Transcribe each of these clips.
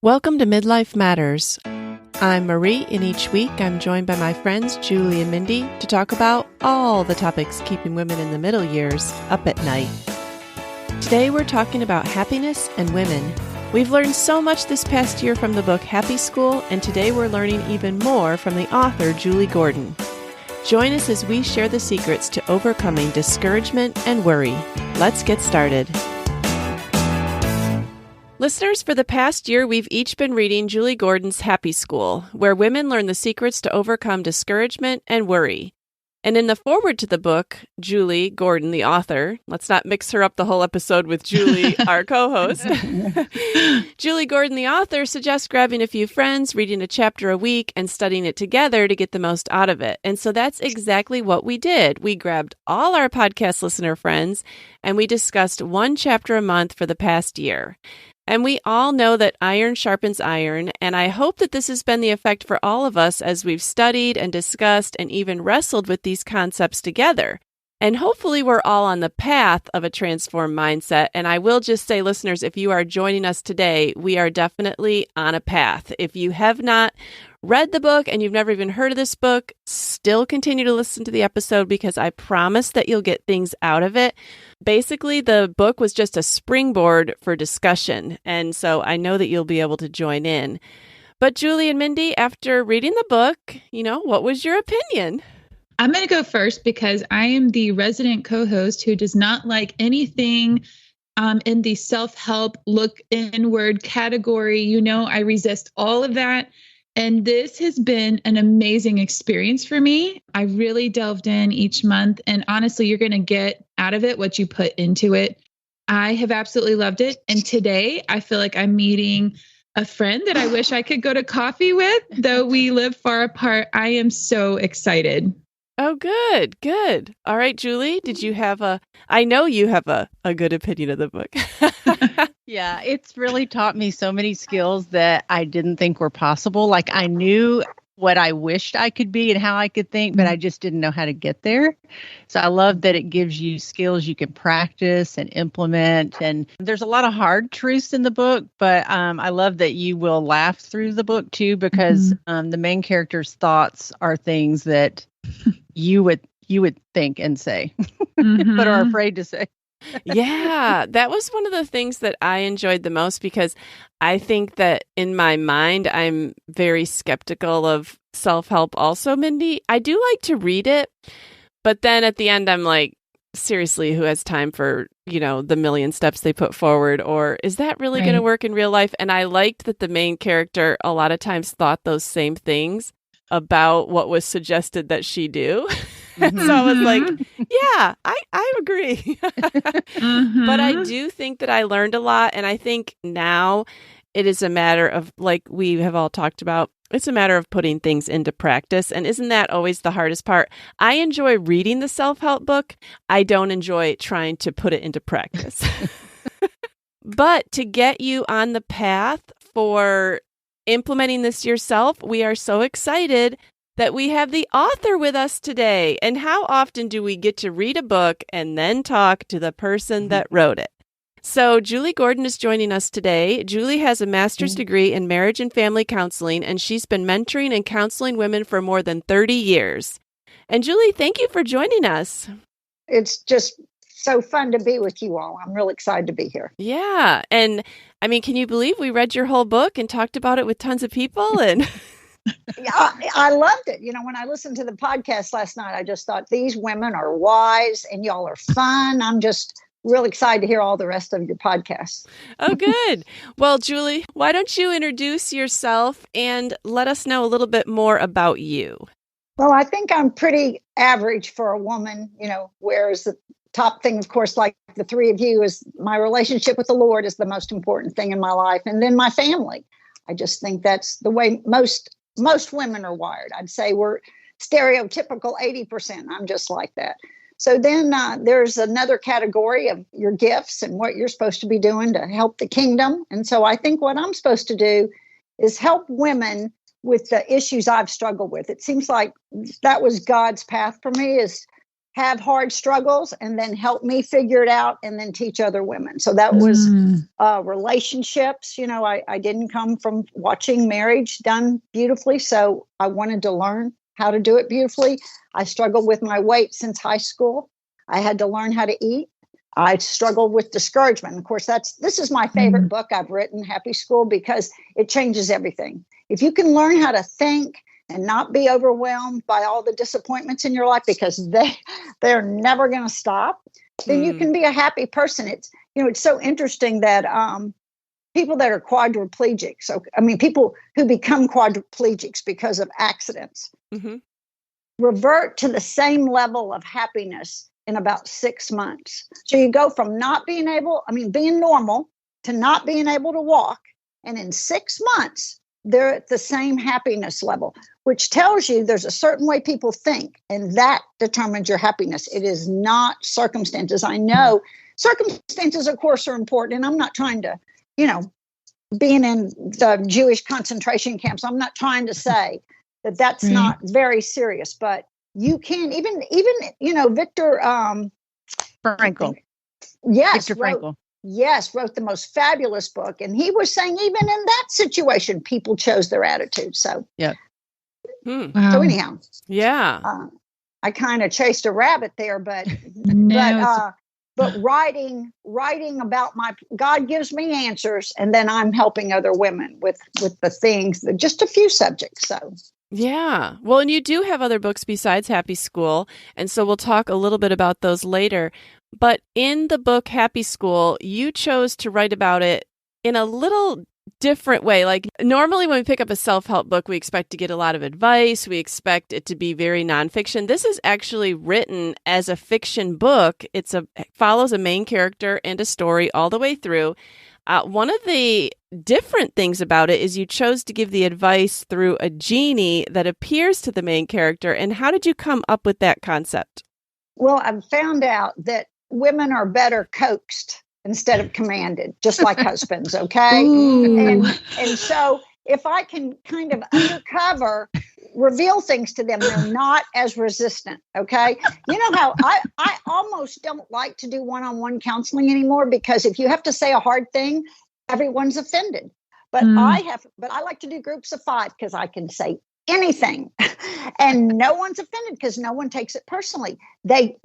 Welcome to Midlife Matters. I'm Marie, and each week I'm joined by my friends Julie and Mindy to talk about all the topics keeping women in the middle years up at night. Today we're talking about happiness and women. We've learned so much this past year from the book Happy School, and today we're learning even more from the author Julie Gordon. Join us as we share the secrets to overcoming discouragement and worry. Let's get started. Listeners, for the past year, we've each been reading Julie Gordon's Happy School, where women learn the secrets to overcome discouragement and worry. And in the foreword to the book, Julie Gordon, the author, let's not mix her up the whole episode with Julie, our co-host. Julie Gordon, the author, suggests grabbing a few friends, reading a chapter a week, and studying it together to get the most out of it. And so that's exactly what we did. We grabbed all our podcast listener friends, and we discussed one chapter a month for the past year. And we all know that iron sharpens iron, and I hope that this has been the effect for all of us as we've studied and discussed and even wrestled with these concepts together. And hopefully we're all on the path of a transformed mindset. And I will just say, listeners, if you are joining us today, we are definitely on a path. If you have not read the book and you've never even heard of this book, still continue to listen to the episode because I promise that you'll get things out of it. Basically, the book was just a springboard for discussion, and so I know that you'll be able to join in. But Julie and Mindy, after reading the book, what was your opinion? I'm going to go first because I am the resident co-host who does not like anything in the self-help, look inward category. I resist all of that. And this has been an amazing experience for me. I really delved in each month, and honestly, you're going to get out of it what you put into it. I have absolutely loved it. And today I feel like I'm meeting a friend that I wish I could go to coffee with, though we live far apart. I am so excited. Oh, good, good. All right, Julie, I know you have a good opinion of the book. Yeah, it's really taught me so many skills that I didn't think were possible. Like I knew what I wished I could be and how I could think, but I just didn't know how to get there. So I love that it gives you skills you can practice and implement. And there's a lot of hard truths in the book, but I love that you will laugh through the book too, because the main character's thoughts are things that you would think and say, but are afraid to say. Yeah, that was one of the things that I enjoyed the most because I think that in my mind, I'm very skeptical of self-help also, Mindy. I do like to read it, but then at the end, I'm like, seriously, who has time for, the million steps they put forward? Or is that really going to work in real life? And I liked that the main character a lot of times thought those same things about what was suggested that she do. So I was like, yeah, I agree. But I do think that I learned a lot. And I think now it is a matter of, like we have all talked about, it's a matter of putting things into practice. And isn't that always the hardest part? I enjoy reading the self-help book. I don't enjoy trying to put it into practice. But to get you on the path for implementing this yourself, we are so excited that we have the author with us today. And how often do we get to read a book and then talk to the person that wrote it? So Julie Gordon is joining us today. Julie has a master's degree in marriage and family counseling, and she's been mentoring and counseling women for more than 30 years. And Julie, thank you for joining us. It's just so fun to be with you all. I'm really excited to be here. Yeah. And I mean, can you believe we read your whole book and talked about it with tons of people? And I loved it. When I listened to the podcast last night, I just thought these women are wise and y'all are fun. I'm just really excited to hear all the rest of your podcasts. Oh, good. Well, Julie, why don't you introduce yourself and let us know a little bit more about you? Well, I think I'm pretty average for a woman, whereas the top thing, of course, like the three of you, is my relationship with the Lord is the most important thing in my life. And then my family. I just think that's the way most women are wired. I'd say we're stereotypical 80%. I'm just like that. So then there's another category of your gifts and what you're supposed to be doing to help the kingdom. And so I think what I'm supposed to do is help women with the issues I've struggled with. It seems like that was God's path for me, is have hard struggles and then help me figure it out and then teach other women. So that was relationships. You know, I didn't come from watching marriage done beautifully. So I wanted to learn how to do it beautifully. I struggled with my weight since high school. I had to learn how to eat. I struggled with discouragement. Of course, this is my favorite book I've written, Happy School, because it changes everything. If you can learn how to think and not be overwhelmed by all the disappointments in your life, because they're never going to stop, then you can be a happy person. It's so interesting that people that are quadriplegics, people who become quadriplegics because of accidents, revert to the same level of happiness in about 6 months. So you go from being normal to not being able to walk. And in 6 months, they're at the same happiness level, which tells you there's a certain way people think, and that determines your happiness. It is not circumstances. I know circumstances, of course, are important. And I'm not trying to, being in the Jewish concentration camps, I'm not trying to say that that's not very serious, but you can even Viktor Frankl. Yes, Viktor Frankl. Wrote the most fabulous book, and he was saying even in that situation, people chose their attitude. So yeah. Wow. So anyhow, I kind of chased a rabbit there, but but writing about God gives me answers, and then I'm helping other women with the things, just a few subjects. So. Yeah. Well, and you do have other books besides Happy School. And so we'll talk a little bit about those later. But in the book Happy School, you chose to write about it in a little different way. Like normally when we pick up a self-help book, we expect to get a lot of advice. We expect it to be very nonfiction. This is actually written as a fiction book. It follows a main character and a story all the way through. One of the different things about it is you chose to give the advice through a genie that appears to the main character. And how did you come up with that concept? Well, I've found out that women are better coaxed instead of commanded, just like husbands, okay? And so if I can kind of undercover reveal things to them, they're not as resistant, okay? You know how I almost don't like to do one-on-one counseling anymore, because if you have to say a hard thing, everyone's offended. But I like to do groups of 5 because I can say anything and no one's offended because no one takes it personally. They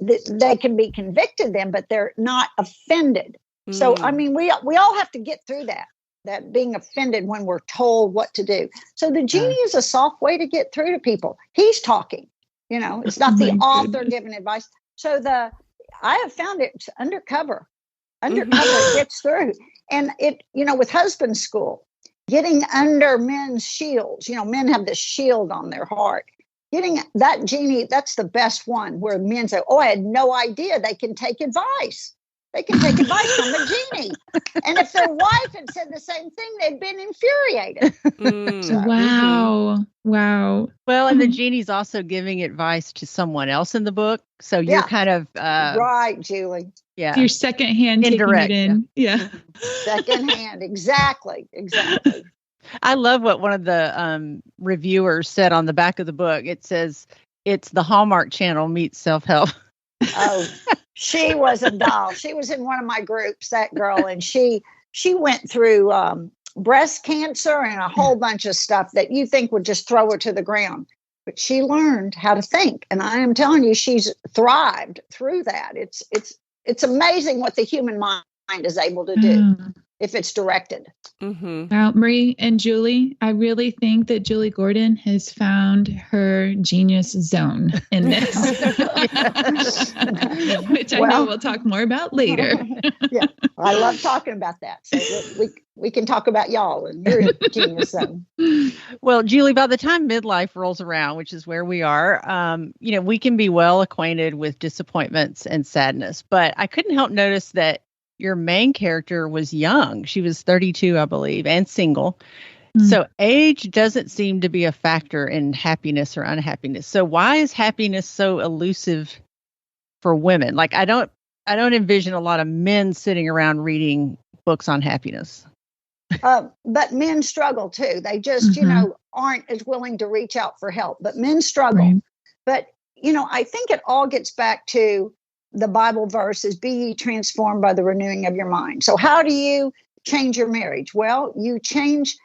can be convicted then, but they're not offended. So, we all have to get through that being offended when we're told what to do. So the genie is a soft way to get through to people. He's talking, it's not the author giving advice. So I have found it's undercover gets through. And it, with husband school, getting under men's shields, men have this shield on their heart. Getting that genie, that's the best one, where men say, oh, I had no idea they can take advice. They can take advice from a genie. And if their wife had said the same thing, they'd been infuriated. Wow. Well, and the genie's also giving advice to someone else in the book. So you're kind of... right, Julie. Yeah. Your secondhand indirect. Taking it in. Yeah. Secondhand. Exactly. I love what one of the reviewers said on the back of the book. It says, it's the Hallmark Channel meets self-help. Oh, she was a doll. She was in one of my groups, that girl, and she went through breast cancer and a whole bunch of stuff that you think would just throw her to the ground. But she learned how to think, and I am telling you, she's thrived through that. It's amazing what the human mind is able to do if it's directed. Wow, Marie and Julie, I really think that Julie Gordon has found her genius zone in this, which I know we'll talk more about later. Yeah, I love talking about that. So we can talk about y'all and your genius zone. Well, Julie, by the time midlife rolls around, which is where we are, we can be well acquainted with disappointments and sadness. But I couldn't help notice that your main character was young. She was 32, I believe, and single. So age doesn't seem to be a factor in happiness or unhappiness. So why is happiness so elusive for women? Like, I don't envision a lot of men sitting around reading books on happiness. But men struggle too. They just, aren't as willing to reach out for help. But men struggle. Right. But, I think it all gets back to the Bible verse is be ye transformed by the renewing of your mind. So how do you change your marriage? Well, you change,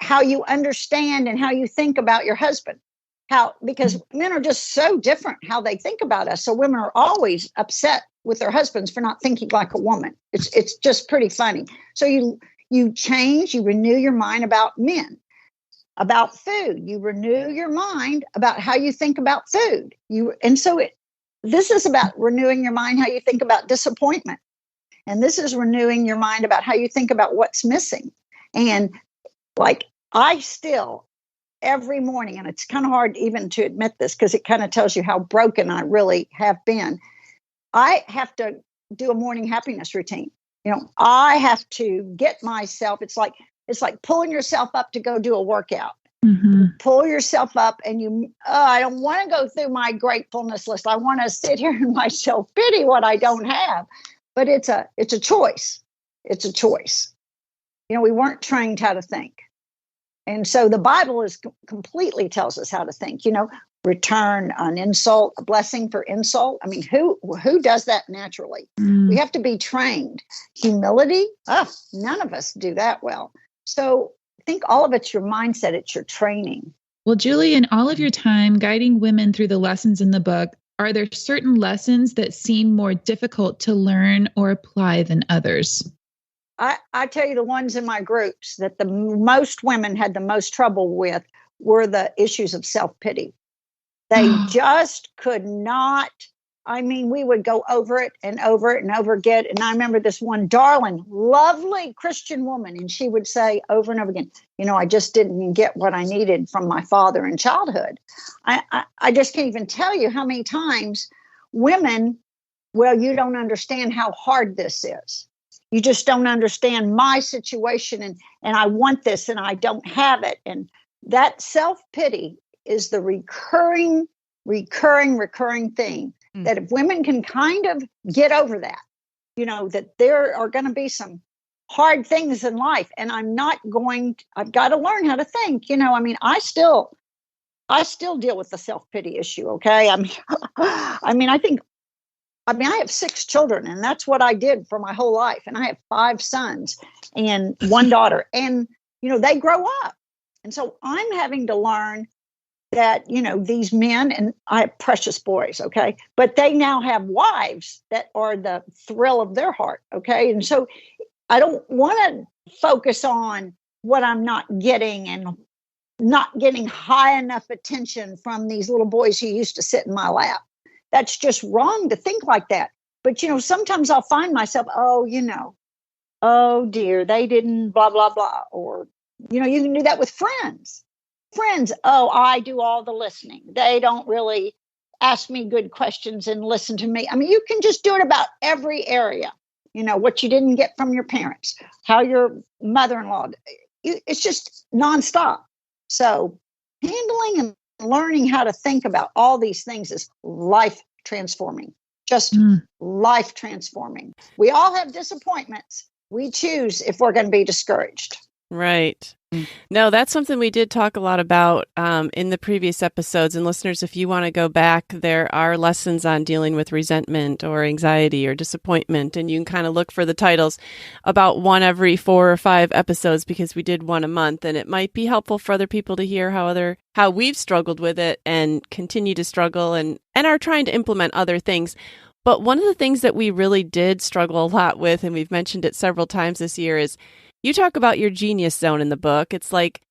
how you understand and how you think about your husband. Because men are just so different how they think about us. So women are always upset with their husbands for not thinking like a woman. It's just pretty funny. So you change, you renew your mind about men, about food. You renew your mind about how you think about food. This is about renewing your mind how you think about disappointment. And this is renewing your mind about how you think about what's missing. And like I still, every morning, and it's kind of hard even to admit this because it kind of tells you how broken I really have been. I have to do a morning happiness routine. I have to get myself, it's like pulling yourself up to go do a workout. Mm-hmm. Pull yourself up and I don't want to go through my gratefulness list. I want to sit here and myself pity what I don't have. But it's a choice. It's a choice. We weren't trained how to think. And so the Bible completely tells us how to think, return an insult, a blessing for insult. I mean, who does that naturally? We have to be trained. Humility, none of us do that well. So I think all of it's your mindset, it's your training. Well, Julie, in all of your time guiding women through the lessons in the book, are there certain lessons that seem more difficult to learn or apply than others? I tell you, the ones in my groups that the most women had the most trouble with were the issues of self-pity. They just could not. I mean, we would go over it and over it and over again. And I remember this one darling, lovely Christian woman, and she would say over and over again, I just didn't get what I needed from my father in childhood. I just can't even tell you how many times women, well, you don't understand how hard this is. You just don't understand my situation and I want this and I don't have it. And that self-pity is the recurring thing. That if women can kind of get over that, that there are going to be some hard things in life. And I've got to learn how to think, I still deal with the self-pity issue. Okay. I have 6 children and that's what I did for my whole life. And I have 5 sons and 1 daughter and, they grow up. And so I'm having to learn that, these men, and I have precious boys, okay, but they now have wives that are the thrill of their heart, okay? And so I don't want to focus on what I'm not getting and not getting high enough attention from these little boys who used to sit in my lap. That's just wrong to think like that. But, sometimes I'll find myself, oh dear, they didn't blah, blah, blah. Or, you can do that with friends. I do all the listening. They don't really ask me good questions and listen to me. I mean, you can just do it about every area, what you didn't get from your parents, how your mother-in-law, it's just nonstop. So handling and learning how to think about all these things is life transforming, just life transforming. We all have disappointments. We choose if we're going to be discouraged. Right. No, that's something we did talk a lot about in the previous episodes. And listeners, if you want to go back, there are lessons on dealing with resentment or anxiety or disappointment. And you can kind of look for the titles about one every 4 or 5 episodes because we did one a month. And it might be helpful for other people to hear how we've struggled with it and continue to struggle and are trying to implement other things. But one of the things that we really did struggle a lot with, and we've mentioned it several times this year, is you talk about your genius zone in the book. It's like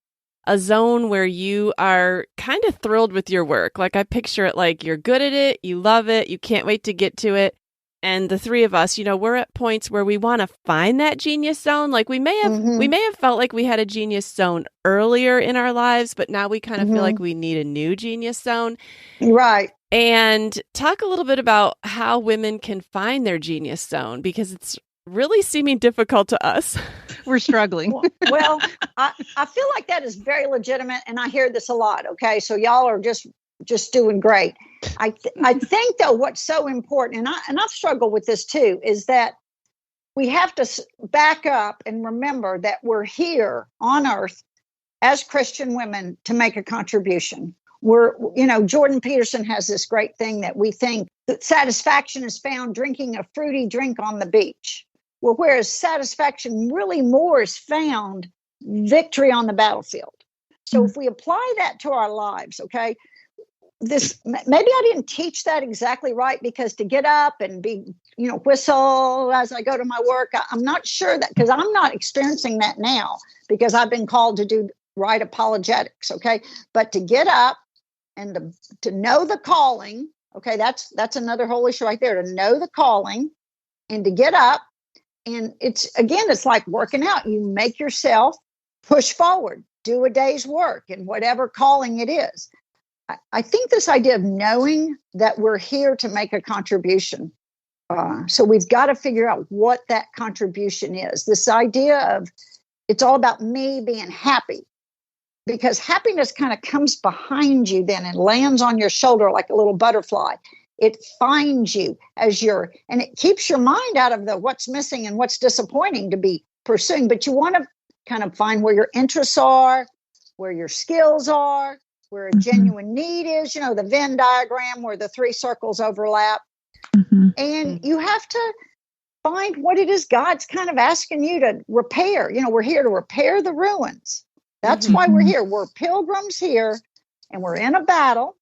a zone where you are kind of thrilled with your work. Like I picture it like you're good at it, you love it, you can't wait to get to it. And the 3 of us, we're at points where we want to find that genius zone. Like we may have felt like we had a genius zone earlier in our lives, but now we kind of feel like we need a new genius zone. Right. And talk a little bit about how women can find their genius zone because it's really seeming difficult to us. We're struggling. Well, I feel like that is very legitimate, and I hear this a lot. Okay, so y'all are just doing great. I think though what's so important, and I've struggled with this too, is that we have to back up and remember that we're here on earth as Christian women to make a contribution. Jordan Peterson has this great thing that we think that satisfaction is found drinking a fruity drink on the beach. Well, whereas satisfaction really more is found victory on the battlefield. So if we apply that to our lives, okay, maybe I didn't teach that exactly right, because to get up and be, whistle as I go to my work, I'm not sure that, because I'm not experiencing that now, because I've been called to do right apologetics. Okay. But to get up and to know the calling, okay, that's another whole issue right there, to know the calling and to get up. And it's like working out. You make yourself push forward, do a day's work and whatever calling it is. I think this idea of knowing that we're here to make a contribution. So we've got to figure out what that contribution is. This idea of it's all about me being happy, because happiness kind of comes behind you then and lands on your shoulder like a little butterfly. It finds you and it keeps your mind out of the what's missing and what's disappointing to be pursuing. But you want to kind of find where your interests are, where your skills are, where a genuine need is, the Venn diagram where the three circles overlap. And you have to find what it is God's kind of asking you to repair. We're here to repair the ruins. That's why we're here. We're pilgrims here, and we're in a battle.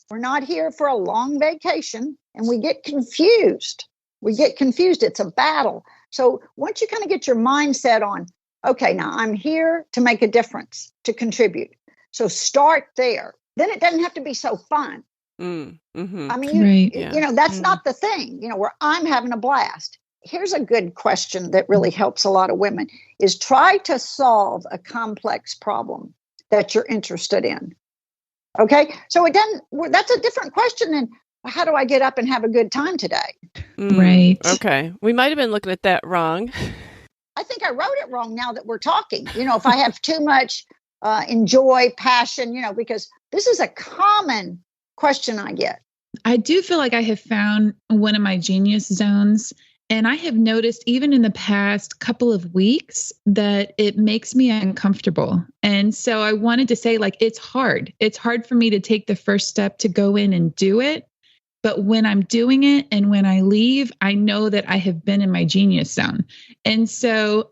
We're not here for a long vacation, and we get confused. It's a battle. So once you kind of get your mindset on, okay, now I'm here to make a difference, to contribute. So start there. Then it doesn't have to be so fun. I mean, that's not the thing, where I'm having a blast. Here's a good question that really helps a lot of women is try to solve a complex problem that you're interested in. Okay. So that's a different question than how do I get up and have a good time today? Right. Okay. We might have been looking at that wrong. I think I wrote it wrong now that we're talking. If I have too much enjoy, passion, because this is a common question I get. I do feel like I have found one of my genius zones. And I have noticed even in the past couple of weeks that it makes me uncomfortable. And so I wanted to say, it's hard. It's hard for me to take the first step to go in and do it. But when I'm doing it and when I leave, I know that I have been in my genius zone. And so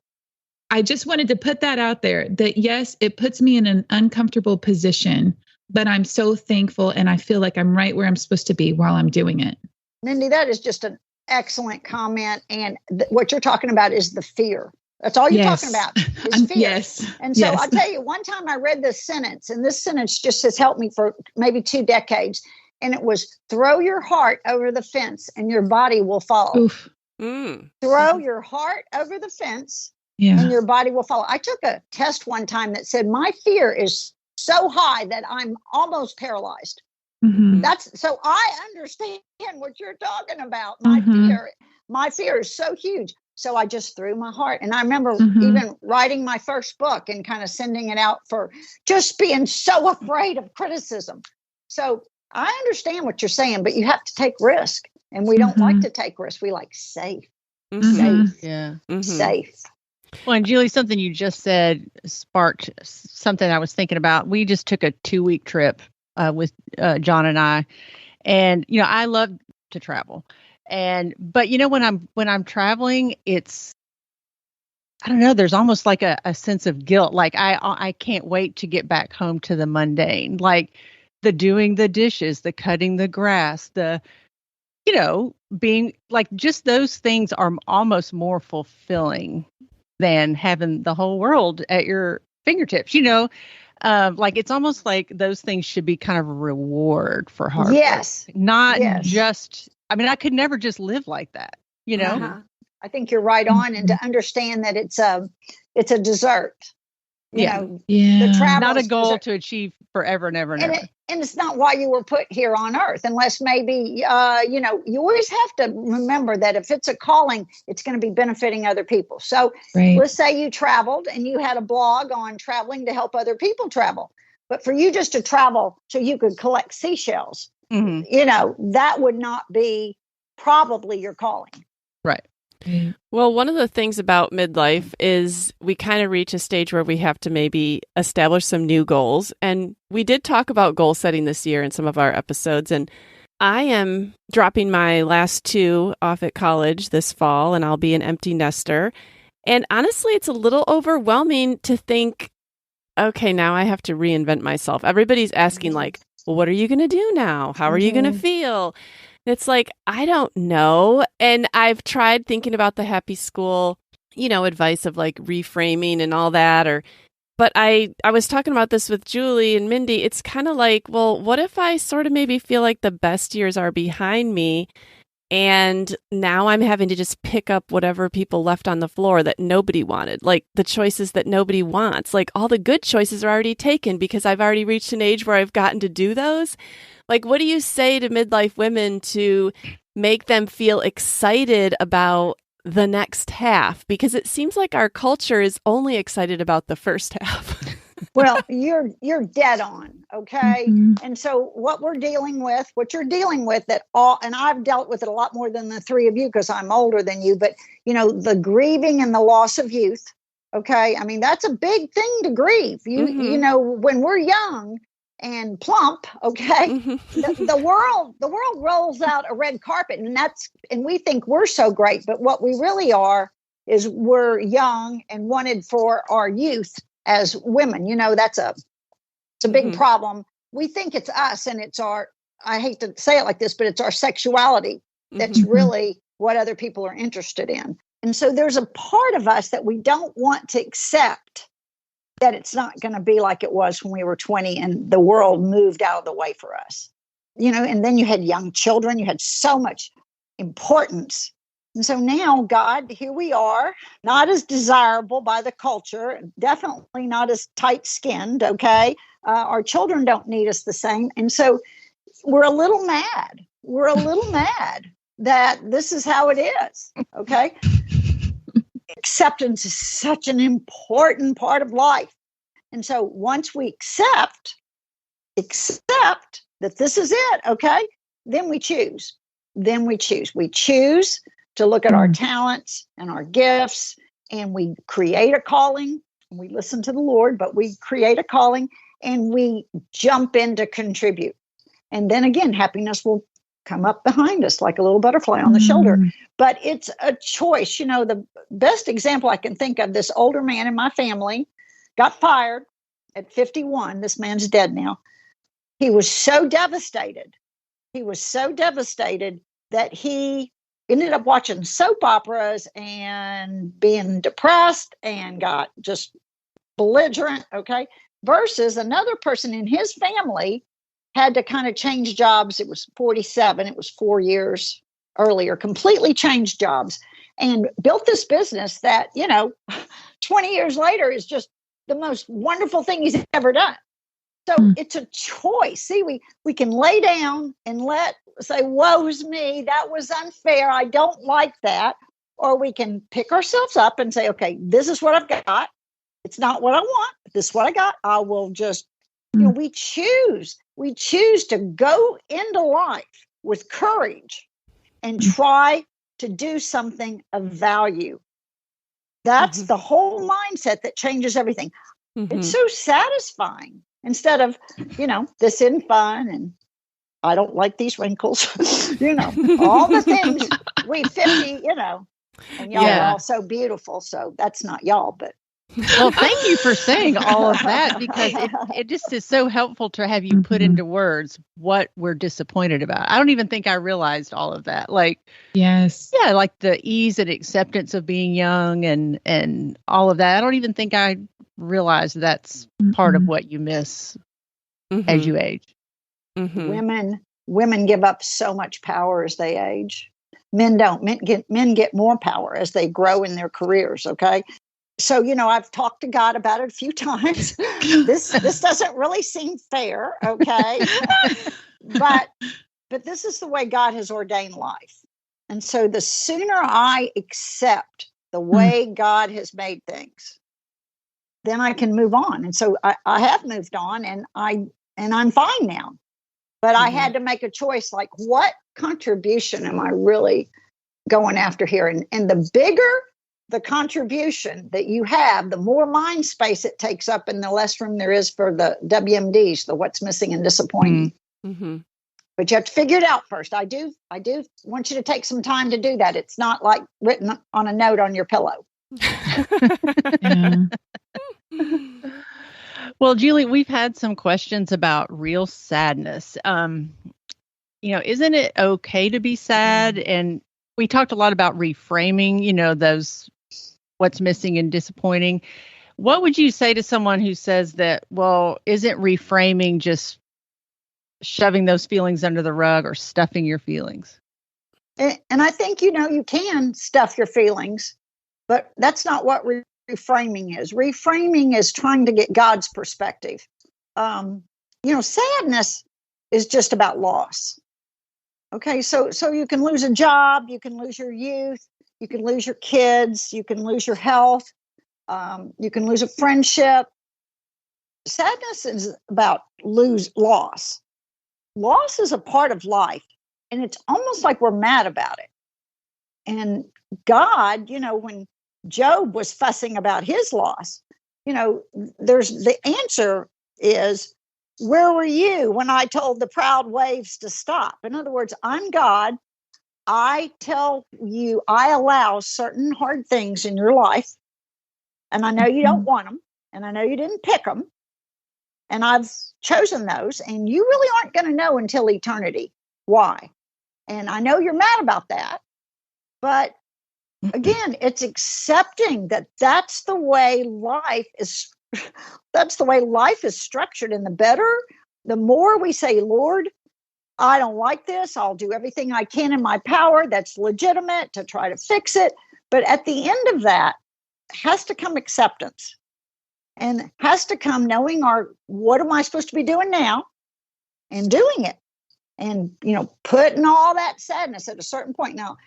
I just wanted to put that out there that, yes, it puts me in an uncomfortable position, but I'm so thankful and I feel like I'm right where I'm supposed to be while I'm doing it. Mindy, that is just an excellent comment. And what you're talking about is the fear. That's all you're talking about is fear. Yes. And so I'll tell you, one time I read this sentence, and this sentence just has helped me for maybe 2 decades. And it was, throw your heart over the fence and your body will follow. Oof. Throw your heart over the fence and your body will follow. I took a test one time that said my fear is so high that I'm almost paralyzed. So I understand what you're talking about. My fear is so huge. So I just threw my heart. And I remember even writing my first book and kind of sending it out for just being so afraid of criticism. So I understand what you're saying, but you have to take risk. And we don't like to take risks. We like safe. Safe. Yeah. Safe. Well, and Julie, something you just said sparked something I was thinking about. We just took a 2-week trip with John and I, and I love to travel, but when I'm traveling, it's, I don't know, there's almost like a sense of guilt. Like I can't wait to get back home to the mundane, like the doing the dishes, the cutting the grass, the being like, just those things are almost more fulfilling than having the whole world at your fingertips. Like it's almost like those things should be kind of a reward for hard work. Yes. Not just, I mean, I could never just live like that, I think you're right on. And to understand that it's a dessert. The travel, not a goal to achieve forever and ever and ever. And it's not why you were put here on earth, unless maybe, you always have to remember that if it's a calling, it's going to be benefiting other people. So let's say you traveled and you had a blog on traveling to help other people travel. But for you just to travel so you could collect seashells, that would not be probably your calling. Right. Well, one of the things about midlife is we kind of reach a stage where we have to maybe establish some new goals. And we did talk about goal setting this year in some of our episodes. And I am dropping my last two off at college this fall, and I'll be an empty nester. And honestly, it's a little overwhelming to think, okay, now I have to reinvent myself. Everybody's asking, like, well, what are you going to do now? How are you going to feel? It's like, I don't know. And I've tried thinking about the happy school, advice of like reframing and all that. But I was talking about this with Julie and Mindy. It's kind of like, well, what if I sort of maybe feel like the best years are behind me and now I'm having to just pick up whatever people left on the floor that nobody wanted, like the choices that nobody wants, like all the good choices are already taken because I've already reached an age where I've gotten to do those. Like, what do you say to midlife women to make them feel excited about the next half? Because it seems like our culture is only excited about the first half. Well, you're dead on, okay? And so what you're dealing with and I've dealt with it a lot more than the three of you because I'm older than you, but the grieving and the loss of youth, okay? I mean, that's a big thing to grieve. When we're young and plump, okay, the world rolls out a red carpet, and we think we're so great, but what we really are is we're young and wanted for our youth as women. It's a big problem. We think it's us and it's I hate to say it like this, but it's our sexuality that's really what other people are interested in. And so there's a part of us that we don't want to accept that it's not going to be like it was when we were 20 and the world moved out of the way for us. And then you had young children, you had so much importance. And so now, God, here we are, not as desirable by the culture, definitely not as tight-skinned, okay? Our children don't need us the same. And so we're a little mad. We're a little mad that this is how it is, okay? Acceptance is such an important part of life. And so once we accept that this is it, okay, then we choose. We choose to look at our talents and our gifts, and we create a calling. We listen to the Lord, but we create a calling and we jump in to contribute. And then again, happiness will come up behind us like a little butterfly on the shoulder. But it's a choice. The best example I can think of, this older man in my family got fired at 51. This man's dead now. He was so devastated. That he ended up watching soap operas and being depressed and got just belligerent, okay? Versus another person in his family had to kind of change jobs. It was 47. It was 4 years earlier, completely changed jobs and built this business that, 20 years later is just the most wonderful thing he's ever done. So it's a choice. See, we can lay down and say, woe's me, that was unfair, I don't like that. Or we can pick ourselves up and say, okay, this is what I've got. It's not what I want, but this is what I got. I will just, we choose to go into life with courage and try to do something of value. That's the whole mindset that changes everything. It's so satisfying. Instead of, this isn't fun and I don't like these wrinkles, all the things we 50, and y'all are all so beautiful. So that's not y'all, but. Well, thank you for saying all of that, because it just is so helpful to have you put into words what we're disappointed about. I don't even think I realized all of that. Like, yes. Yeah, like the ease and acceptance of being young and all of that. I don't even think I realized that's part of what you miss as you age. Women give up so much power as they age. Men don't. Men get more power as they grow in their careers. Okay. So, I've talked to God about it a few times. This doesn't really seem fair. Okay. but this is the way God has ordained life. And so the sooner I accept the way God has made things, then I can move on. And so I have moved on and I'm fine now. But I had to make a choice, like, what contribution am I really going after here. And the bigger the contribution that you have, the more mind space it takes up and the less room there is for the WMDs, the what's missing and disappointing. Mm-hmm. But you have to figure it out first. I do want you to take some time to do that. It's not like written on a note on your pillow. Yeah. Well, Julie, we've had some questions about real sadness. Isn't it okay to be sad? And we talked a lot about reframing, those what's missing and disappointing. What would you say to someone who says that, well, isn't reframing just shoving those feelings under the rug or stuffing your feelings? And I think, you can stuff your feelings, but that's not what reframing is. Reframing is trying to get God's perspective. Sadness is just about loss. Okay, so you can lose a job, you can lose your youth, you can lose your kids, you can lose your health, you can lose a friendship. Sadness is about loss. Loss is a part of life, and it's almost like we're mad about it. And God, when Job was fussing about his loss, there's the answer is, where were you when I told the proud waves to stop? In other words, I'm God. I tell you, I allow certain hard things in your life, and I know you don't want them, and I know you didn't pick them, and I've chosen those, and you really aren't going to know until eternity why. And I know you're mad about that, but again, it's accepting that that's the way life is. That's the way life is structured. And the more we say, Lord, I don't like this. I'll do everything I can in my power that's legitimate to try to fix it. But at the end of that has to come acceptance, and has to come knowing what am I supposed to be doing now, and doing it, and, putting all that sadness at a certain point. Now,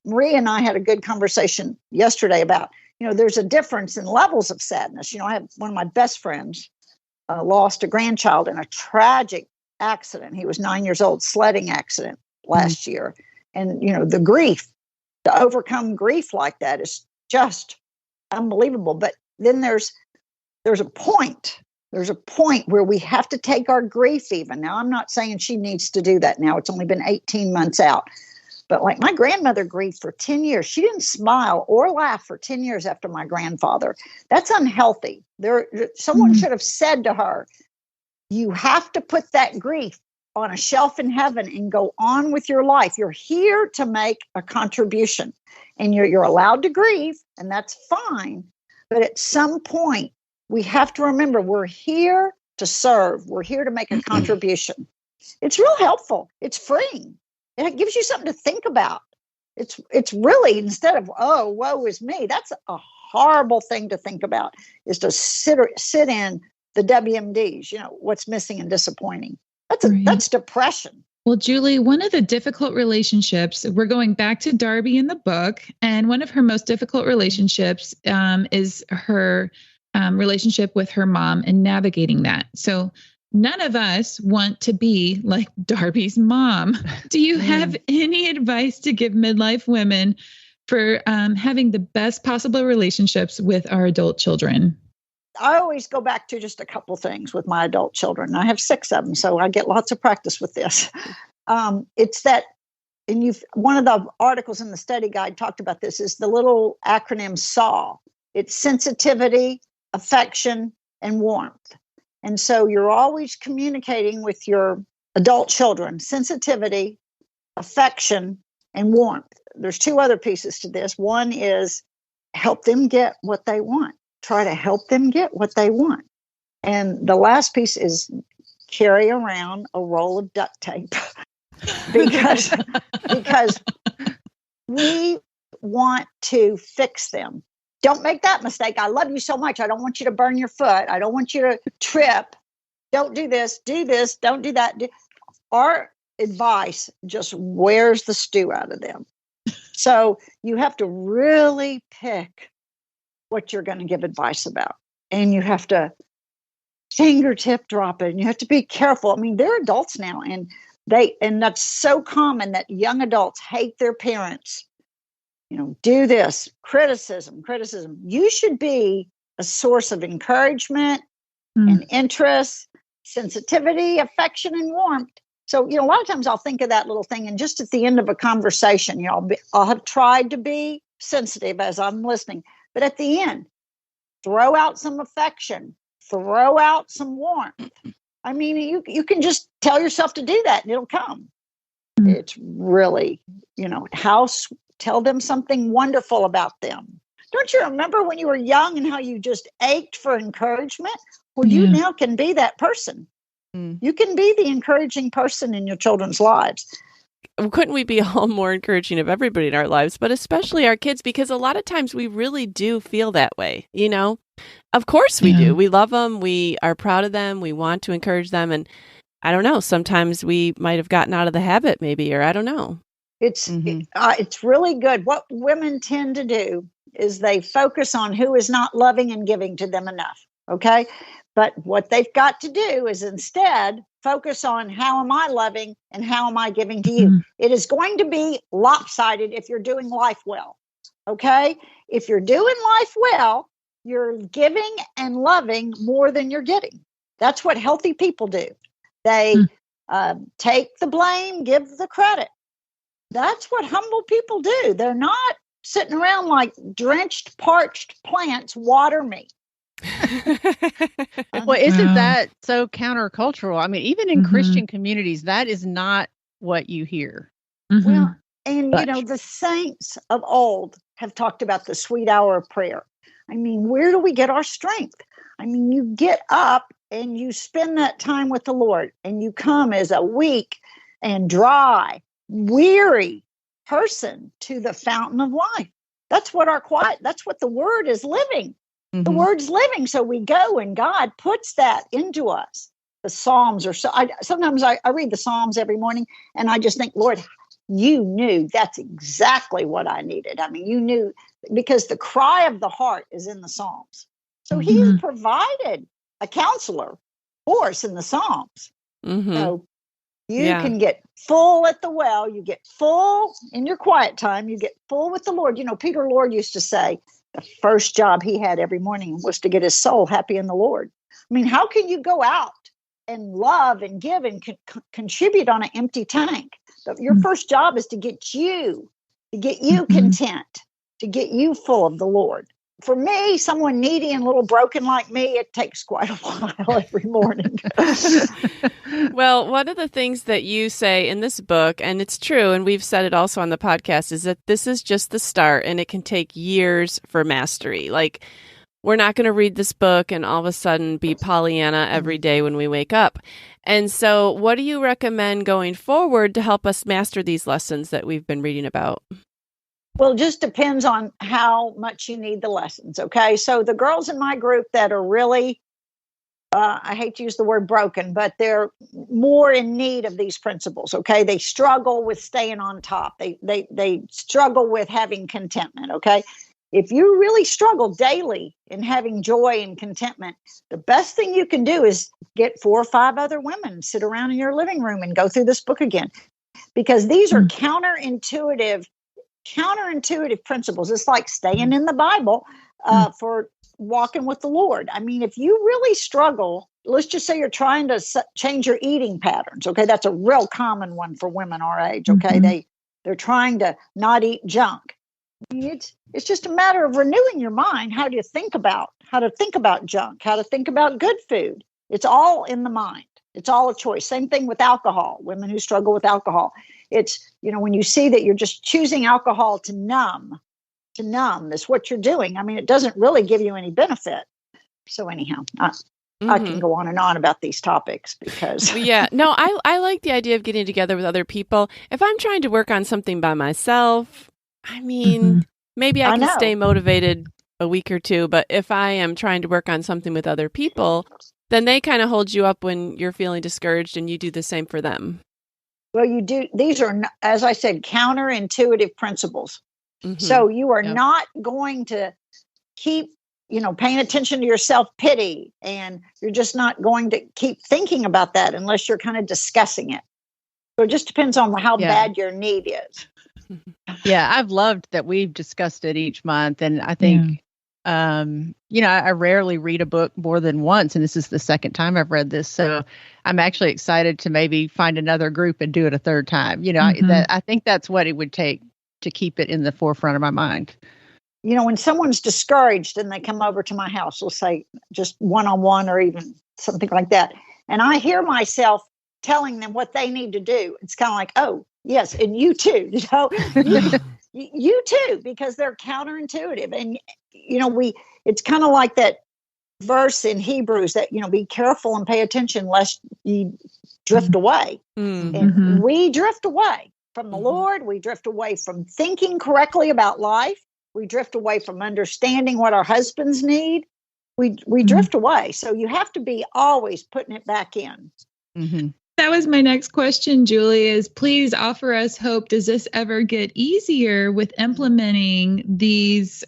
Marie and I had a good conversation yesterday about, there's a difference in levels of sadness. I have one of my best friends lost a grandchild in a tragic accident. He was 9 years old, sledding accident last year. And, the grief, to overcome grief like that is just unbelievable. But then there's a point. There's a point where we have to take our grief even. Now, I'm not saying she needs to do that now. It's only been 18 months out. But like my grandmother grieved for 10 years. She didn't smile or laugh for 10 years after my grandfather. That's unhealthy. Someone should have said to her, you have to put that grief on a shelf in heaven and go on with your life. You're here to make a contribution, and you're allowed to grieve, and that's fine. But at some point, we have to remember we're here to serve. We're here to make a contribution. It's real helpful. It's freeing. It gives you something to think about. It's really, instead of, oh, woe is me, that's a horrible thing to think about, is to sit in the WMDs, what's missing and disappointing. That's depression. Well, Julie, one of the difficult relationships, we're going back to Darby in the book, and one of her most difficult relationships is her relationship with her mom and navigating that. So none of us want to be like Darby's mom. Do you have any advice to give midlife women for having the best possible relationships with our adult children? I always go back to just a couple things with my adult children. I have 6 of them, so I get lots of practice with this. It's that, and one of the articles in the study guide talked about this, is the little acronym SAW. It's sensitivity, affection, and warmth. And so you're always communicating with your adult children: sensitivity, affection, and warmth. There's 2 other pieces to this. One is help them get what they want. Try to help them get what they want. And the last piece is carry around a roll of duct tape because we want to fix them. Don't make that mistake. I love you so much. I don't want you to burn your foot. I don't want you to trip. Don't do this, don't do that. Our advice just wears the stew out of them. So you have to really pick what you're going to give advice about. And you have to fingertip drop it. And you have to be careful. I mean, they're adults now, and that's so common that young adults hate their parents do this, criticism. You should be a source of encouragement and interest, sensitivity, affection, and warmth. So, a lot of times I'll think of that little thing, and just at the end of a conversation, I'll have tried to be sensitive as I'm listening, but at the end, throw out some affection, throw out some warmth. I mean, you can just tell yourself to do that and it'll come. It's really, tell them something wonderful about them. Don't you remember when you were young and how you just ached for encouragement? Well, you now can be that person. You can be the encouraging person in your children's lives. Couldn't we be all more encouraging of everybody in our lives, but especially our kids? Because a lot of times we really do feel that way, Of course we do. We love them. We are proud of them. We want to encourage them. And I don't know, sometimes we might have gotten out of the habit maybe, or I don't know. It's really good. What women tend to do is they focus on who is not loving and giving to them enough. Okay. But what they've got to do is instead focus on how am I loving and how am I giving to you? It is going to be lopsided if you're doing life well. Okay. If you're doing life well, you're giving and loving more than you're getting. That's what healthy people do. They take the blame, give the credit. That's what humble people do. They're not sitting around like drenched, parched plants, water me. Well, isn't that so countercultural? I mean, even in Christian communities, that is not what you hear. Well, and the saints of old have talked about the sweet hour of prayer. I mean, where do we get our strength? I mean, you get up and you spend that time with the Lord, and you come as a weak and dry, weary person to the fountain of life. That's what that's what the word is living. The word's living. So we go and God puts that into us. The Psalms are sometimes I read the Psalms every morning and I just think, Lord, you knew that's exactly what I needed. I mean, you knew, because the cry of the heart is in the Psalms. So he's provided a counselor for us in the Psalms. So you can get full at the well. You get full in your quiet time. You get full with the Lord. Peter Lord used to say the first job he had every morning was to get his soul happy in the Lord. I mean, how can you go out and love and give and contribute on an empty tank? But your first job is to get you content, to get you full of the Lord. For me, someone needy and a little broken like me, it takes quite a while every morning. Well, one of the things that you say in this book, and it's true, and we've said it also on the podcast, is that this is just the start and it can take years for mastery. Like, we're not going to read this book and all of a sudden be Pollyanna every day when we wake up. And so what do you recommend going forward to help us master these lessons that we've been reading about? Well, it just depends on how much you need the lessons. Okay. So the girls in my group that are really, I hate to use the word broken, but they're more in need of these principles. Okay. They struggle with staying on top. They struggle with having contentment. Okay. If you really struggle daily in having joy and contentment, the best thing you can do is get 4 or 5 other women, sit around in your living room and go through this book again, because these are counterintuitive principles. It's like staying in the Bible for walking with the Lord. I mean, if you really struggle, let's just say you're trying to change your eating patterns. Okay. That's a real common one for women our age. Okay. They're trying to not eat junk. I mean, it's just a matter of renewing your mind. How to think about junk, how to think about good food. It's all in the mind. It's all a choice. Same thing with alcohol. Women who struggle with alcohol. It's, when you see that you're just choosing alcohol to numb, that's what you're doing. I mean, it doesn't really give you any benefit. So anyhow, I can go on and on about these topics because. No, I like the idea of getting together with other people. If I'm trying to work on something by myself, I mean, maybe I can stay motivated a week or two, but if I am trying to work on something with other people, then they kind of hold you up when you're feeling discouraged and you do the same for them. Well, you do. These are, as I said, counterintuitive principles. So you are not going to keep, paying attention to your self-pity, and you're just not going to keep thinking about that unless you're kind of discussing it. So it just depends on how bad your need is. Yeah, I've loved that we've discussed it each month. And I think, I rarely read a book more than once. And this is the second time I've read this. So I'm actually excited to maybe find another group and do it a third time. I think that's what it would take to keep it in the forefront of my mind. When someone's discouraged and they come over to my house, we'll say just one-on-one or even something like that, and I hear myself telling them what they need to do, it's kind of like, oh, yes, and you too, you too, because they're counterintuitive. And, it's kind of like that verse in Hebrews that, be careful and pay attention lest you drift away. Mm-hmm. And we drift away from the Lord. We drift away from thinking correctly about life. We drift away from understanding what our husbands need. We drift away. So you have to be always putting it back in. Mm-hmm. That was my next question, Julie, is please offer us hope. Does this ever get easier with implementing these,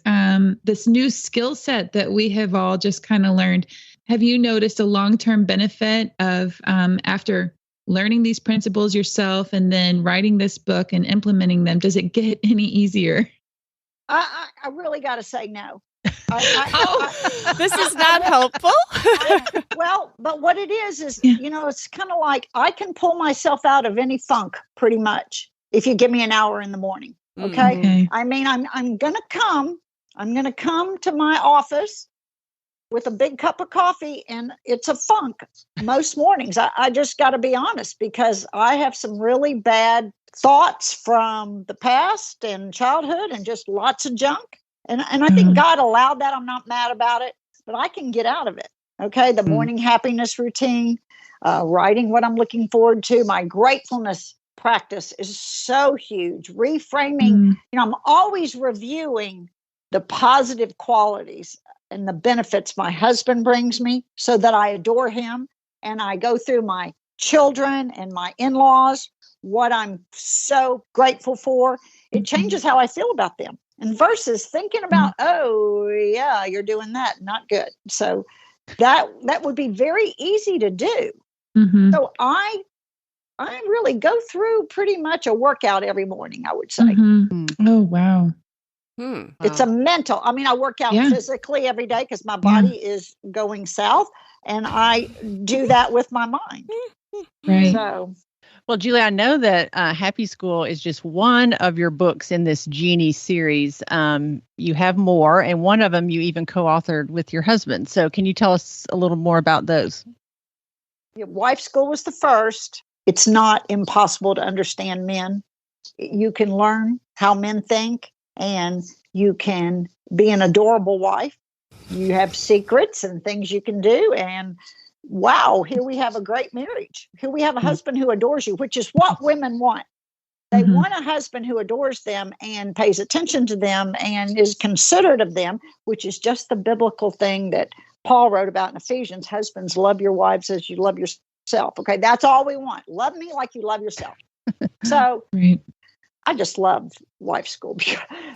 this new skill set that we have all just kind of learned? Have you noticed a long-term benefit of after learning these principles yourself and then writing this book and implementing them? Does it get any easier? I really got to say no. This is not helpful. But what it is, it's kind of like I can pull myself out of any funk pretty much if you give me an hour in the morning. Okay. I mean, I'm going to come to my office with a big cup of coffee, and it's a funk most mornings. I just got to be honest, because I have some really bad thoughts from the past and childhood and just lots of junk. And I think God allowed that. I'm not mad about it, but I can get out of it. Okay. The morning happiness routine, writing what I'm looking forward to. My gratefulness practice is so huge. Reframing, I'm always reviewing the positive qualities and the benefits my husband brings me so that I adore him. And I go through my children and my in-laws, what I'm so grateful for. It changes how I feel about them. And versus thinking about, oh, yeah, you're doing that. Not good. So that would be very easy to do. Mm-hmm. So I really go through pretty much a workout every morning, I would say. Mm-hmm. Oh, wow. It's a mental. I mean, I work out physically every day because my body is going south, and I do that with my mind. Right. So. Well, Julie, I know that Happy School is just one of your books in this Genie series. You have more, and one of them you even co-authored with your husband. So can you tell us a little more about those? Wife School was the first. It's not impossible to understand men. You can learn how men think, and you can be an adorable wife. You have secrets and things you can do, and wow, here we have a great marriage. Here we have a husband who adores you, which is what women want. They want a husband who adores them and pays attention to them and is considerate of them, which is just the biblical thing that Paul wrote about in Ephesians. Husbands, love your wives as you love yourself. Okay, that's all we want. Love me like you love yourself. So I just love Wife School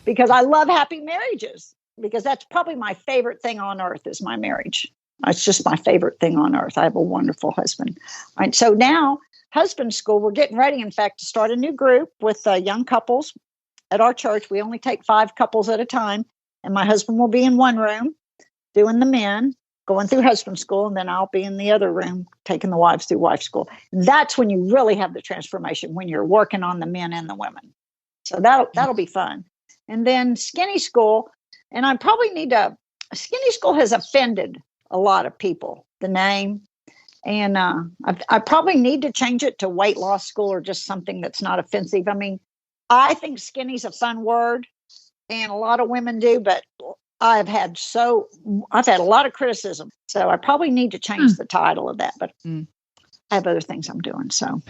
because I love happy marriages, because that's probably my favorite thing on earth is my marriage. It's just my favorite thing on earth. I have a wonderful husband. All right, so now Husband School, we're getting ready, in fact, to start a new group with young couples at our church. We only take 5 couples at a time, and my husband will be in one room doing the men, going through Husband School, and then I'll be in the other room taking the wives through Wife School. And that's when you really have the transformation, when you're working on the men and the women. So that'll be fun. And then Skinny School, and I probably need to. Skinny School has offended a lot of people, the name, and I probably need to change it to Weight Loss School or just something that's not offensive. I mean, I think skinny's a fun word, and a lot of women do, but I've had a lot of criticism, so I probably need to change the title of that. But I have other things I'm doing. So,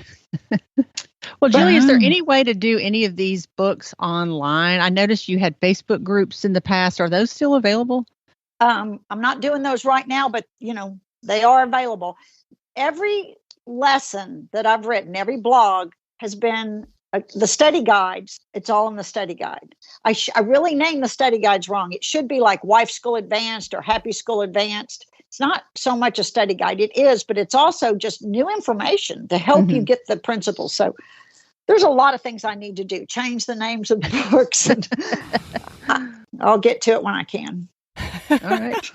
well, Julie, is there any way to do any of these books online? I noticed you had Facebook groups in the past. Are those still available? I'm not doing those right now, but they are available. Every lesson that I've written, every blog has been the study guides. It's all in the study guide. I really named the study guides wrong. It should be like Wife School Advanced or Happy School Advanced. It's not so much a study guide. It is, but it's also just new information to help you get the principles. So there's a lot of things I need to do. Change the names of the books. And I'll get to it when I can. All right.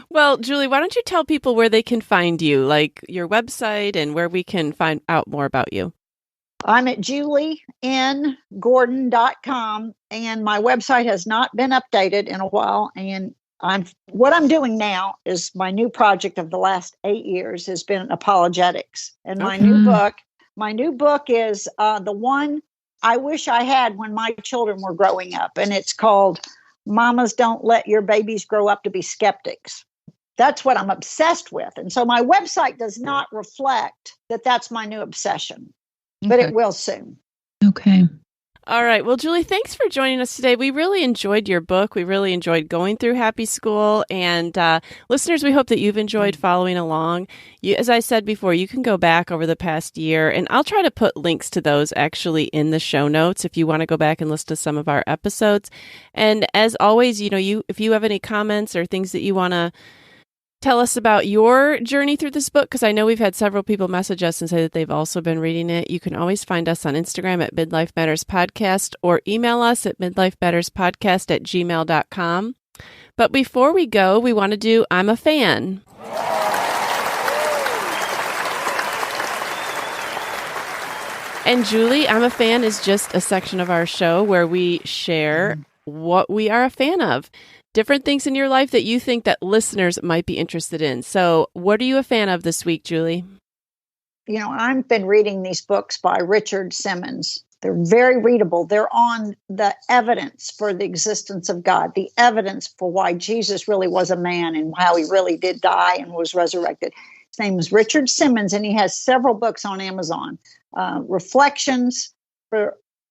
Well, Julie, why don't you tell people where they can find you, like your website and where we can find out more about you? I'm at juliengordon.com, and my website has not been updated in a while. And what I'm doing now is my new project of the last 8 years has been apologetics. And my new book is the one I wish I had when my children were growing up. And it's called Mamas Don't Let Your Babies Grow Up to Be Skeptics. That's what I'm obsessed with. And so my website does not reflect that that's my new obsession, but it will soon. Okay. All right. Well, Julie, thanks for joining us today. We really enjoyed your book. We really enjoyed going through Happy School. And listeners, we hope that you've enjoyed following along. As I said before, you can go back over the past year, and I'll try to put links to those actually in the show notes if you want to go back and listen to some of our episodes. And as always, if you have any comments or things that you want to tell us about your journey through this book, because I know we've had several people message us and say that they've also been reading it. You can always find us on Instagram at Midlife Matters Podcast or email us at midlifematterspodcast@gmail.com. But before we go, we want to do I'm a Fan. And Julie, I'm a Fan is just a section of our show where we share what we are a fan of. Different things in your life that you think that listeners might be interested in. So what are you a fan of this week, Julie? I've been reading these books by Richard Simmons. They're very readable. They're on the evidence for the existence of God, the evidence for why Jesus really was a man and how he really did die and was resurrected. His name is Richard Simmons, and he has several books on Amazon. Reflections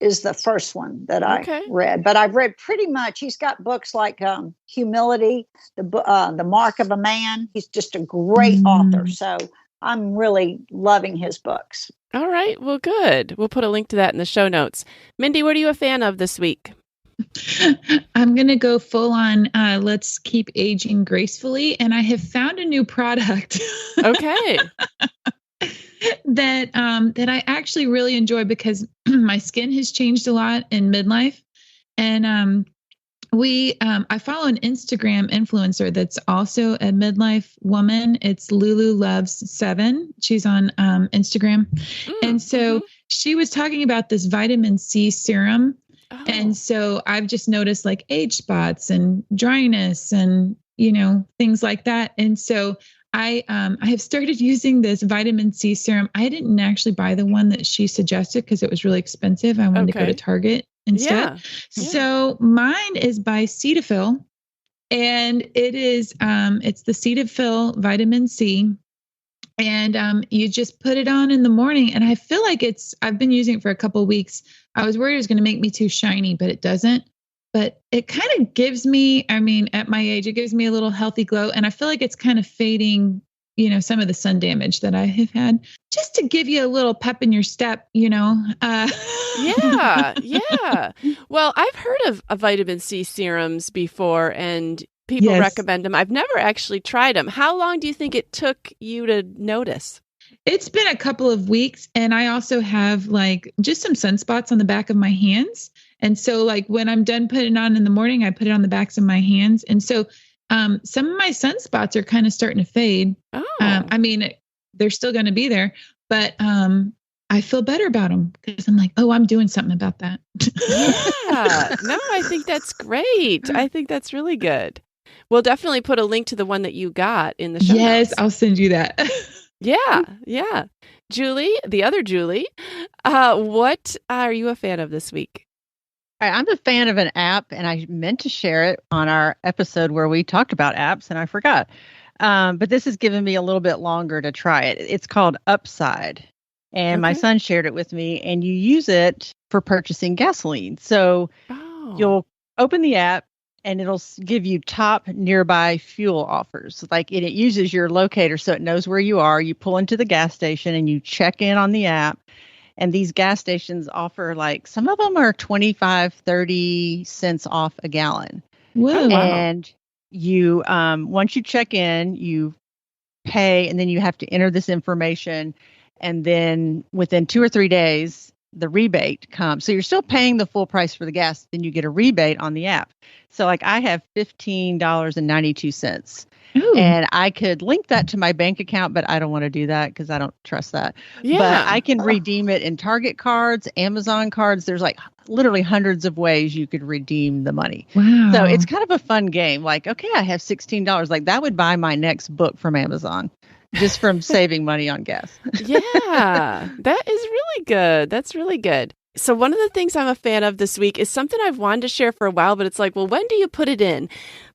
is the first one that I read, but I've read pretty much. He's got books like Humility, the Mark of a Man. He's just a great author. So I'm really loving his books. All right. Well, good. We'll put a link to that in the show notes. Mindy, what are you a fan of this week? I'm going to go full on. Let's keep aging gracefully. And I have found a new product. Okay. that I actually really enjoy because my skin has changed a lot in midlife. And I follow an Instagram influencer that's also a midlife woman. It's Lulu Loves 7. She's on Instagram. And so she was talking about this vitamin C serum. Oh. And so I've just noticed like age spots and dryness and, things like that. And so I have started using this vitamin C serum. I didn't actually buy the one that she suggested because it was really expensive. I wanted to go to Target instead. Yeah. So mine is by Cetaphil, and it is it's the Cetaphil vitamin C. And you just put it on in the morning, and I feel like I've been using it for a couple of weeks. I was worried it was going to make me too shiny, but it doesn't. But it kind of gives me, at my age, it gives me a little healthy glow. And I feel like it's kind of fading, some of the sun damage that I have had, just to give you a little pep in your step, Yeah. Well, I've heard of vitamin C serums before, and people recommend them. I've never actually tried them. How long do you think it took you to notice? It's been a couple of weeks, and I also have like just some sunspots on the back of my hands. And so like when I'm done putting it on in the morning, I put it on the backs of my hands. And so some of my sunspots are kind of starting to fade. Oh. They're still going to be there, but I feel better about them because I'm like, oh, I'm doing something about that. Yeah. No, I think that's great. I think that's really good. We'll definitely put a link to the one that you got in the show notes. Yes, I'll send you that. Yeah. Julie, the other Julie, what are you a fan of this week? I'm a fan of an app, and I meant to share it on our episode where we talked about apps, and I forgot. But this has given me a little bit longer to try it. It's called Upside, and my son shared it with me, and you use it for purchasing gasoline. So you'll open the app, and it'll give you top nearby fuel offers. Like it uses your locator, so it knows where you are. You pull into the gas station, and you check in on the app. And these gas stations offer some of them are 25, 30 cents off a gallon. Whoa. And you, once you check in, you pay, and then you have to enter this information. And then within 2 or 3 days, the rebate comes. So you're still paying the full price for the gas, then you get a rebate on the app. So like I have $15.92. Ooh. And I could link that to my bank account, but I don't want to do that because I don't trust that. Yeah. But I can redeem it in Target cards, Amazon cards. There's like literally hundreds of ways you could redeem the money. Wow. So it's kind of a fun game. Like, okay, I have $16. Like that would buy my next book from Amazon just from saving money on gas. Yeah, that is really good. That's really good. So one of the things I'm a fan of this week is something I've wanted to share for a while, but it's like, well, when do you put it in?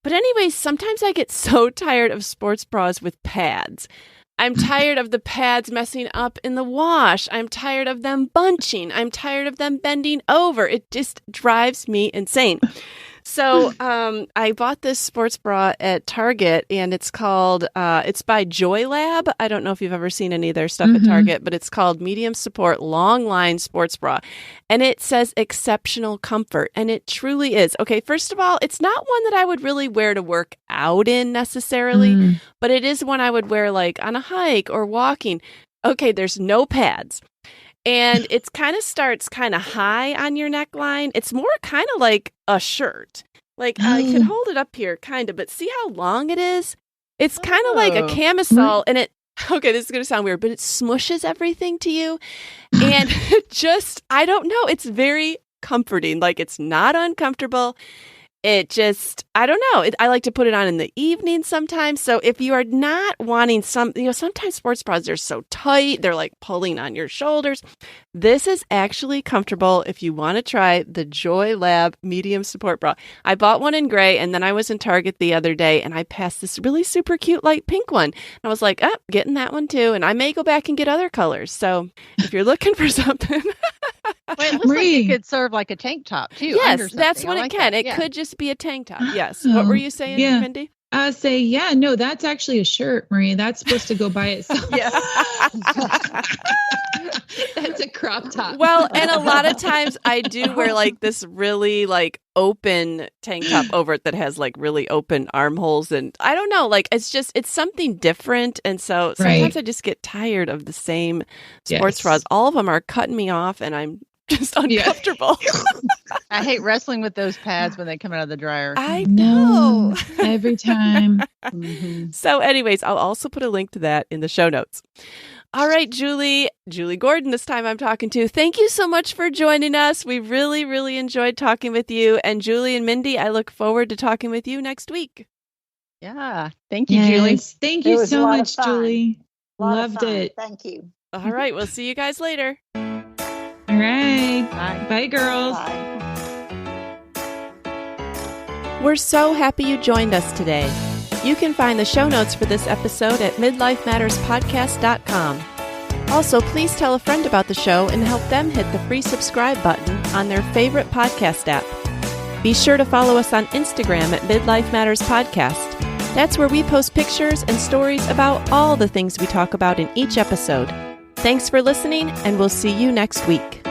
But anyways, sometimes I get so tired of sports bras with pads. I'm tired of the pads messing up in the wash. I'm tired of them bunching. I'm tired of them bending over. It just drives me insane. So I bought this sports bra at Target, and it's called, it's by Joy Lab. I don't know if you've ever seen any of their stuff at Target, but it's called Medium Support Long Line Sports Bra. And it says exceptional comfort, and it truly is. Okay, first of all, it's not one that I would really wear to work out in necessarily, but it is one I would wear like on a hike or walking. Okay, there's no pads. And it kind of starts kind of high on your neckline. It's more kind of like a shirt. Like I could hold it up here kind of, but see how long it is? It's kind of like a camisole, and okay, this is going to sound weird, but it smushes everything to you. And it just, I don't know. It's very comforting. Like it's not uncomfortable. It just, I don't know. I like to put it on in the evening sometimes. So if you are not wanting sometimes sports bras are so tight, they're like pulling on your shoulders. This is actually comfortable if you want to try the Joy Lab Medium Support Bra. I bought one in gray, and then I was in Target the other day, and I passed this really super cute light pink one. And I was like, oh, getting that one too. And I may go back and get other colors. So if you're looking for something. Well, it looks like it could serve like a tank top too. Yes, that's what it can. That. It could just be a tank top. Yes. What were you saying, Mindy? I say, yeah, no, that's actually a shirt, Marie. That's supposed to go by itself. Yeah. That's a crop top. Well, and a lot of times I do wear like this really like open tank top over it that has like really open armholes. And I don't know, like it's something different. And so sometimes I just get tired of the same sports bras. All of them are cutting me off, and I'm just uncomfortable. I hate wrestling with those pads when they come out of the dryer. I know. Every time. So anyways, I'll also put a link to that in the show notes. All right, Julie Gordon, this time I'm talking to. Thank you so much for joining us. We really, really enjoyed talking with you. And Julie and Mindy, I look forward to talking with you next week. Yeah. Thank you, Julie. Thank you so much, Julie. Loved it. Thank you. All right. We'll see you guys later. All right. Bye. Bye, girls. Bye. We're so happy you joined us today. You can find the show notes for this episode at midlifematterspodcast.com. Also, please tell a friend about the show and help them hit the free subscribe button on their favorite podcast app. Be sure to follow us on Instagram at Midlife Matters Podcast. That's where we post pictures and stories about all the things we talk about in each episode. Thanks for listening, and we'll see you next week.